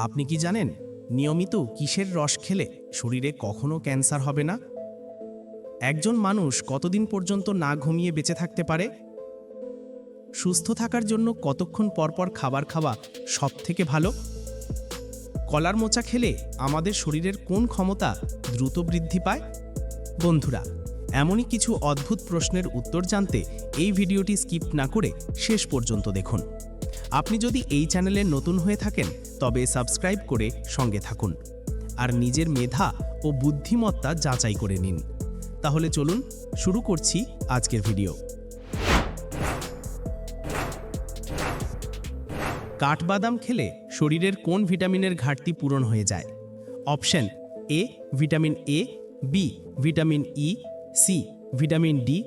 আপনি কি জানেন নিয়মিত কিসের রস খেলে শরীরে কখনো ক্যান্সার হবে না? একজন মানুষ কতদিন পর্যন্ত না ঘুমিয়ে বেঁচে থাকতে পারে? সুস্থ থাকার জন্য কতক্ষণ পরপর খাবার খাওয়া সবথেকে ভালো? কলার মোচা খেলে আমাদের শরীরের কোন ক্ষমতা দ্রুত বৃদ্ধি পায়? বন্ধুরা, এমনই কিছু অদ্ভুত প্রশ্নের উত্তর জানতে এই ভিডিওটি স্কিপ না করে শেষ পর্যন্ত দেখুন। আপনি যদি এই চ্যানেলে নতুন হয়ে থাকেন তবে সাবস্ক্রাইব করে সঙ্গে থাকুন আর নিজের মেধা ও বুদ্ধিমত্তা যাচাই করে নিন। তাহলে চলুন শুরু করছি আজকের ভিডিও। কাঠবাদাম খেলে শরীরের কোন ভিটামিনের ঘাটতি পূরণ হয়ে যায়? Option A vitamin A, B vitamin E, C vitamin D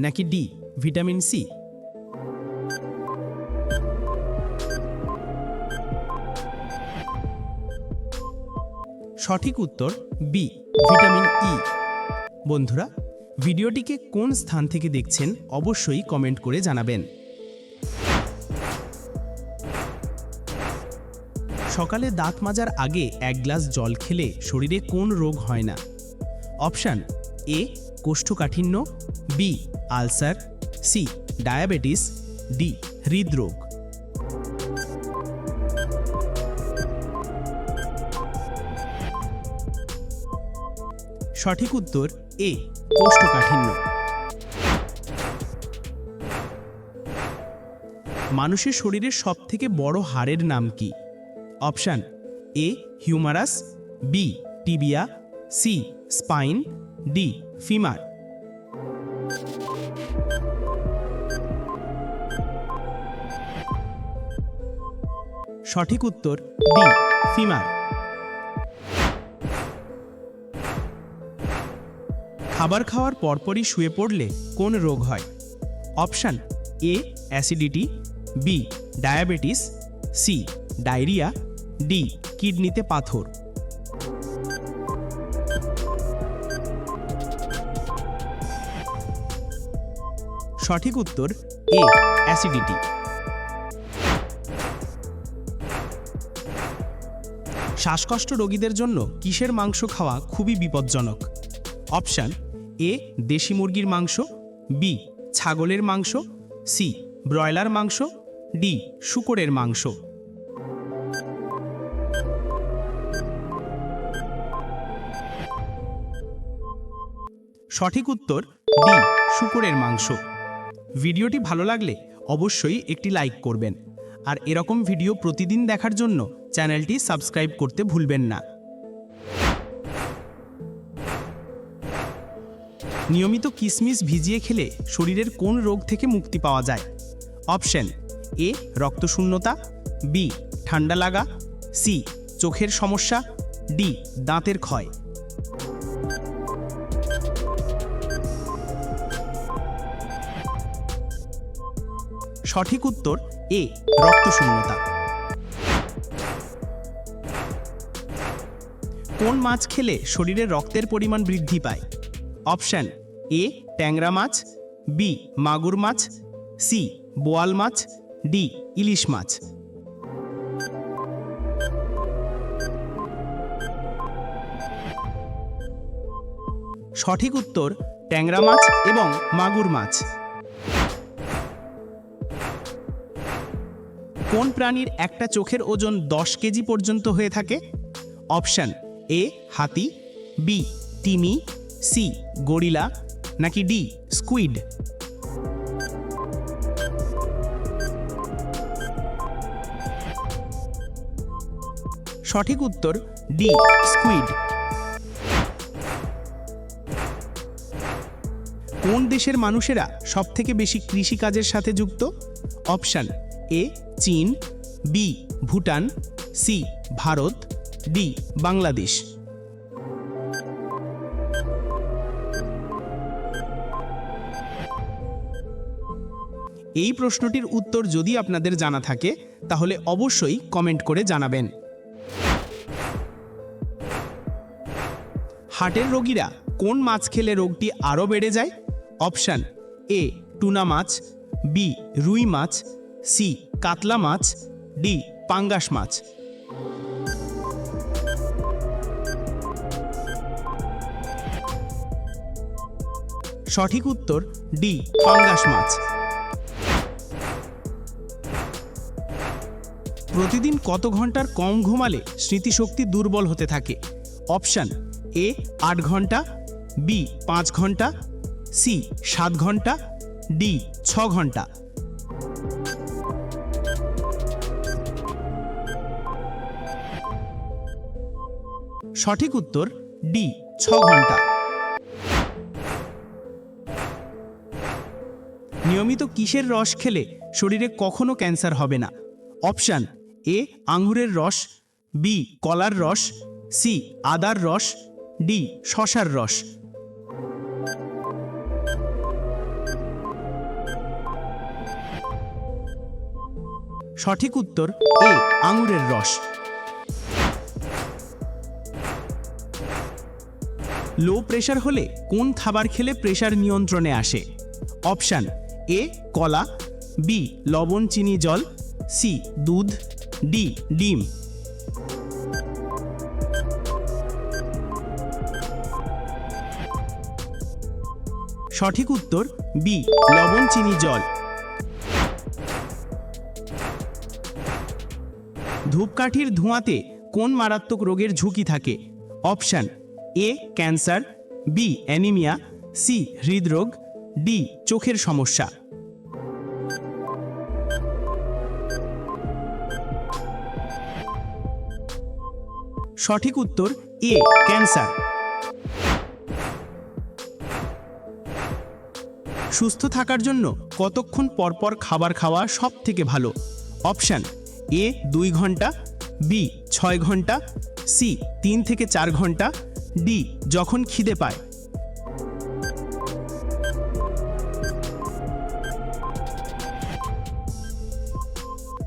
নাকি ডি ভিটামিন সি? সঠিক উত্তর বি ভিটামিন ই। বন্ধুরা, ভিডিওটিকে কোন স্থান থেকে দেখছেন অবশ্যই কমেন্ট করে জানাবেন। সকালে দাঁত মাজার আগে এক গ্লাস জল খেলে শরীরে কোন রোগ হয় না? অপশান এ কোষ্ঠকাঠিন্য, B ulcer, C diabetes, D হৃদরোগ। সঠিক উত্তর এ কোষ্ঠকাঠিন্য। মানুষের শরীরের সবথেকে বড় হাড়ের নাম কি? Option A humerus, B tibia, C spine, D femur. সঠিক উত্তর ডি ফিমার। খাবার খাওয়ার পরপরই শুয়ে পড়লে কোন রোগ হয়? Option A acidity, B diabetes, C diarrhoea, D কিডনিতে পাথর। সঠিক উত্তর এ অ্যাসিডিটি। শ্বাসকষ্ট রোগীদের জন্য কিসের মাংস খাওয়া খুবই বিপজ্জনক? অপশান এ দেশি মুরগির মাংস, বি ছাগলের মাংস, সি ব্রয়লার মাংস, ডি শূকরের মাংস। সঠিক উত্তর ডি শূকরের মাংস। ভিডিওটি ভালো লাগলে অবশ্যই একটি লাইক করবেন আর এরকম ভিডিও প্রতিদিন দেখার জন্য চ্যানেলটি সাবস্ক্রাইব করতে ভুলবেন না। নিয়মিত কিশমিশ ভিজিয়ে খেলে শরীরের কোন রোগ থেকে মুক্তি পাওয়া যায়? অপশন এ রক্তশূন্যতা, বি ঠান্ডা লাগা, সি চোখের সমস্যা, ডি দাঁতের ক্ষয়। সঠিক উত্তর এ রক্তশূন্যতা। কোন মাছ খেলে শরীরে রক্তের পরিমাণ বৃদ্ধি পায়? অপশান এ ট্যাংরা মাছ, বি মাগুর মাছ, সি বোয়াল মাছ, ডি ইলিশ মাছ। সঠিক উত্তর ট্যাংরা মাছ এবং মাগুর মাছ। কোন প্রাণীর একটা চোখের ওজন 10 কেজি পর্যন্ত হয়ে থাকে? অপশান এ হাতি, বি তিমি, সি গরিলা নাকি ডি স্কুইড। সঠিক উত্তর ডি স্কুইড। কোন দেশের মানুষেরা সবথেকে বেশি কৃষিকাজের সাথে যুক্ত? অপশান এ চীন, B Bhutan, C Bharat, D Bangladesh. এই প্রশ্নটির উত্তর যদি আপনাদের জানা থাকে তাহলে অবশ্যই কমেন্ট করে জানাবেন। হার্টের রোগীরা কোন মাছ খেলে রোগটি আরও বেড়ে যায়? অপশান এ টুনা মাছ, বি রুই মাছ, সি কাতলা মাছ, ডি পাঙ্গাস মাছ। সঠিক উত্তর ডি পাঙ্গাস মাছ। প্রতিদিন কত ঘন্টার কম ঘুমালে স্মৃতিশক্তি দুর্বল হতে থাকে? অপশান এ 8 ঘন্টা, বি 5 ঘন্টা, সি 7 ঘন্টা, ডি 6 ঘন্টা। সঠিক উত্তর ডি 6 ঘন্টা। নিয়মিত কিসের রস খেলে শরীরে কখনো ক্যান্সার হবে না? অপশান এ আঙুরের রস, বি কলার রস, সি আদার রস, ডি শসার রস। সঠিক উত্তর এ আঙুরের রস। লো প্রেশার হলে কোন খাবার খেলে প্রেশার নিয়ন্ত্রণে আসে? অপশান এ কলা, বি লবণ চিনি জল, সি দুধ, ডি ডিম। সঠিক উত্তর বি লবণ চিনি জল। ধূপকাঠির ধোঁয়াতে কোন মারাত্মক রোগের ঝুঁকি থাকে? Option A cancer, B anaemia, C হৃদরোগ, ডি চোখের সমস্যা। সঠিক উত্তর এ ক্যান্সার। সুস্থ থাকার জন্য কতক্ষণ পরপর খাবার খাওয়া সব থেকে ভালো? অপশান এ 2 ঘন্টা, বি 6 ঘন্টা, সি 3 থেকে 4 ঘন্টা, ডি যখন খিদে পায়।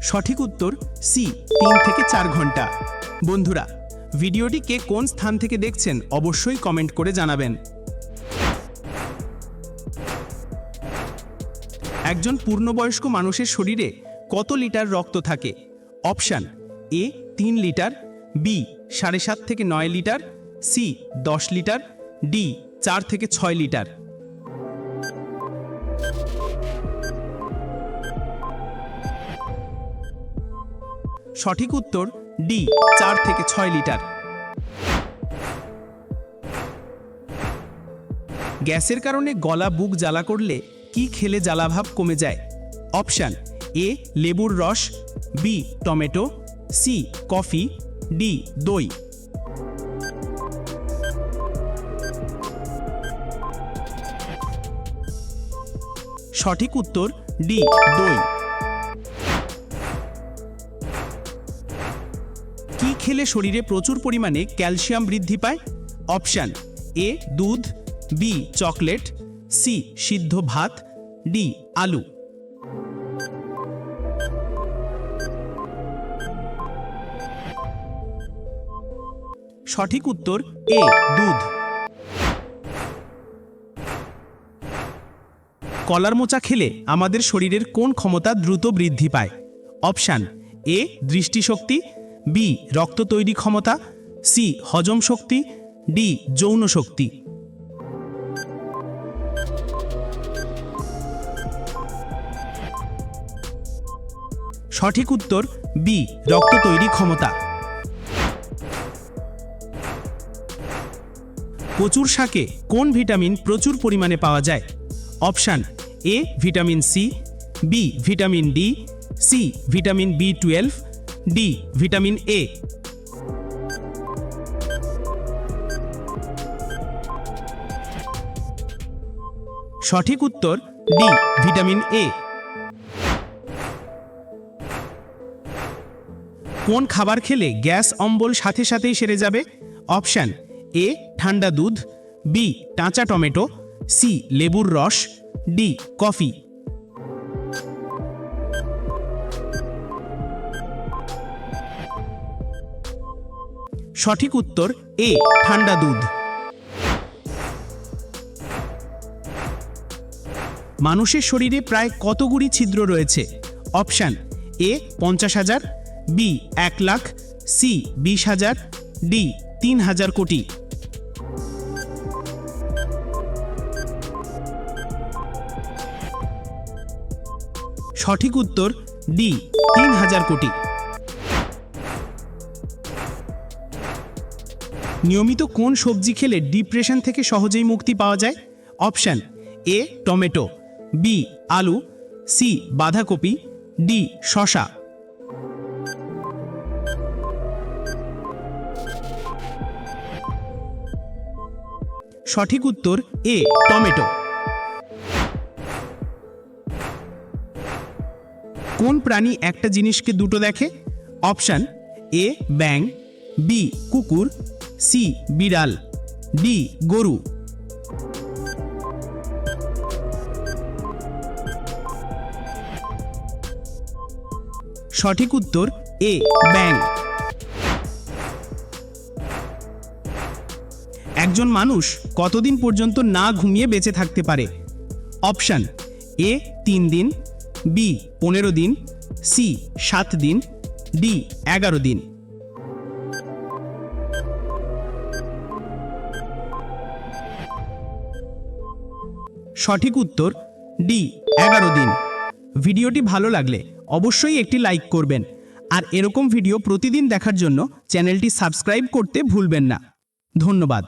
সঠিক উত্তর সি 3 থেকে 4 ঘন্টা। বন্ধুরা, ভিডিওটি কে কোন স্থান থেকে দেখছেন অবশ্যই কমেন্ট করে জানাবেন। একজন পূর্ণবয়স্ক মানুষের শরীরে কত লিটার রক্ত থাকে? অপশান এ 3 লিটার, বি 7.5 থেকে 9 লিটার, সি 10 লিটার, ডি 4 থেকে 6 লিটার। সঠিক উত্তর ডি 4 থেকে 6 লিটার। গ্যাসের কারণে গলা বুক জ্বালা করলে কি খেলে জ্বালাভাব কমে যায়? অপশান এ লেবুর রস, B tomato, C coffee, D দই। সঠিক উত্তর ডি দই। কি খেলে শরীরে প্রচুর পরিমাণে ক্যালসিয়াম বৃদ্ধি পায়? অপশান এ দুধ, বি চকলেট, সি সিদ্ধ ভাত, ডি আলু। সঠিক উত্তর এ দুধ। কলার মোচা খেলে আমাদের শরীরের কোন ক্ষমতা দ্রুত বৃদ্ধি পায়? অপশান এ দৃষ্টিশক্তি, বি রক্ত তৈরি ক্ষমতা, সি হজম শক্তি, ডি যৌন শক্তি। সঠিক উত্তর বি রক্ত তৈরি ক্ষমতা। কচুর শাকে কোন ভিটামিন প্রচুর পরিমাণে পাওয়া যায়? Option A vitamin C, B vitamin D, C vitamin B12, D vitamin A. সঠিক উত্তর ডি ভিটামিন এ। কোন খাবার খেলে গ্যাস অম্বল সাথে সাথেই সেরে যাবে? অপশান এ ঠান্ডা দুধ, বি কাঁচা টমেটো, সি লেবুর রস, ডি কফি। সঠিক উত্তর এ ঠান্ডা দুধ। মানুষের শরীরে প্রায় কতগুলি ছিদ্র রয়েছে? Option A 50,000, B 1 lakh, C 20,000, D 3,000 কোটি। সঠিক উত্তর ডি 3000 কোটি। নিয়মিত কোন সবজি খেলে ডিপ্রেশন থেকে সহজেই মুক্তি পাওয়া যায়? অপশন এ টমেটো, বি আলু, সি বাঁধাকপি, ডি শসা। সঠিক উত্তর এ টমেটো। কোন প্রাণী একটা জিনিসকে দুটো দেখে? অপশন এ ব্যাঙ, বি কুকুর, সি বিড়াল, ডি গরু। সঠিক উত্তর এ ব্যাঙ। একজন মানুষ কতদিন পর্যন্ত না ঘুমিয়ে বেঁচে থাকতে পারে? অপশন এ 3 দিন, বি 15 দিন, সি 7 দিন, ডি 11 দিন। সঠিক উত্তর ডি 11 দিন। ভিডিওটি ভালো লাগলে অবশ্যই একটি লাইক করবেন, আর এরকম ভিডিও প্রতিদিন দেখার জন্য চ্যানেলটি সাবস্ক্রাইব করতে ভুলবেন না। ধন্যবাদ।